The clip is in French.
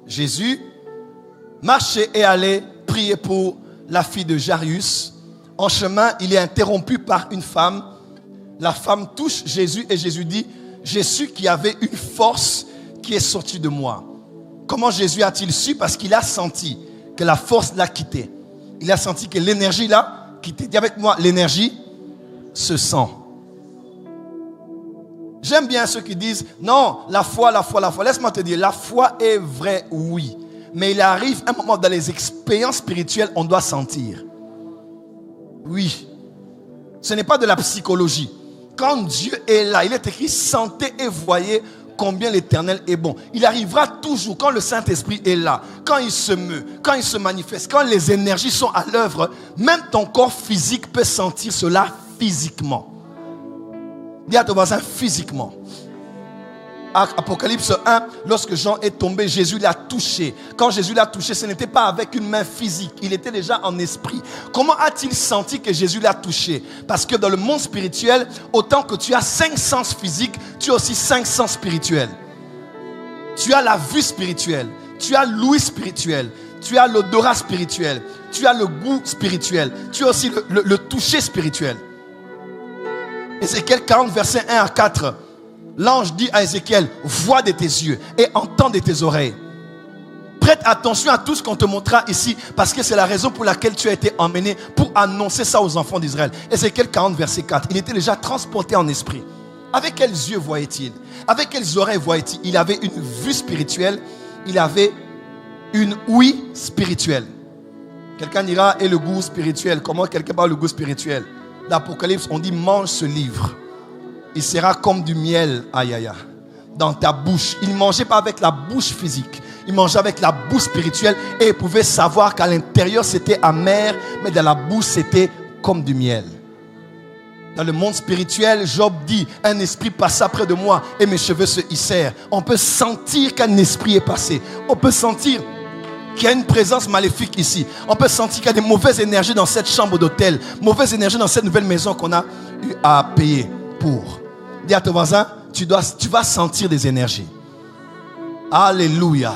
Jésus marchait et allait prier pour la fille de Jairus. En chemin, il est interrompu par une femme. La femme touche Jésus et Jésus dit, j'ai su qu'il y avait une force qui est sortie de moi. Comment Jésus a-t-il su? Parce qu'il a senti que la force l'a quitté. Il a senti que l'énergie l'a quitté. Dis avec moi, l'énergie se sent. J'aime bien ceux qui disent, non, la foi. Laisse-moi te dire, la foi est vraie, oui. Mais il arrive un moment dans les expériences spirituelles, on doit sentir. Oui. Ce n'est pas de la psychologie. Quand Dieu est là, il est écrit, sentez et voyez combien l'Éternel est bon. Il arrivera toujours, quand le Saint-Esprit est là, quand il se meut, quand il se manifeste, quand les énergies sont à l'œuvre, même ton corps physique peut sentir cela physiquement. Dis à ton voisin, physiquement. Apocalypse 1, lorsque Jean est tombé, Jésus l'a touché. Quand Jésus l'a touché, ce n'était pas avec une main physique, il était déjà en esprit. Comment a-t-il senti que Jésus l'a touché? Parce que dans le monde spirituel, autant que tu as 5 sens physiques, tu as aussi 5 sens spirituels. Tu as la vue spirituelle, tu as l'ouïe spirituelle, tu as l'odorat spirituel, tu as le goût spirituel, tu as aussi le toucher spirituel. Ézéchiel 40, verset 1 à 4. L'ange dit à Ézéchiel, vois de tes yeux et entends de tes oreilles. Prête attention à tout ce qu'on te montrera ici, parce que c'est la raison pour laquelle tu as été emmené pour annoncer ça aux enfants d'Israël. Ézéchiel 40, verset 4. Il était déjà transporté en esprit. Avec quels yeux voyait-il? Avec quelles oreilles voyait-il? Il avait une vue spirituelle, il avait une ouïe spirituelle. Quelqu'un dira, et le goût spirituel? Comment quelqu'un parle le goût spirituel? L'Apocalypse, on dit, mange ce livre. Il sera comme du miel, aïe aïe aïe, dans ta bouche. Il ne mangeait pas avec la bouche physique. Il mangeait avec la bouche spirituelle. Et il pouvait savoir qu'à l'intérieur c'était amer, mais dans la bouche c'était comme du miel. Dans le monde spirituel, Job dit, un esprit passa près de moi et mes cheveux se hissèrent. On peut sentir qu'un esprit est passé. On peut sentir qu'il y a une présence maléfique ici. On peut sentir qu'il y a des mauvaises énergies dans cette chambre d'hôtel. Mauvaises énergies dans cette nouvelle maison qu'on a eu à payer pour. Dis à ton voisin, tu vas sentir des énergies. Alléluia.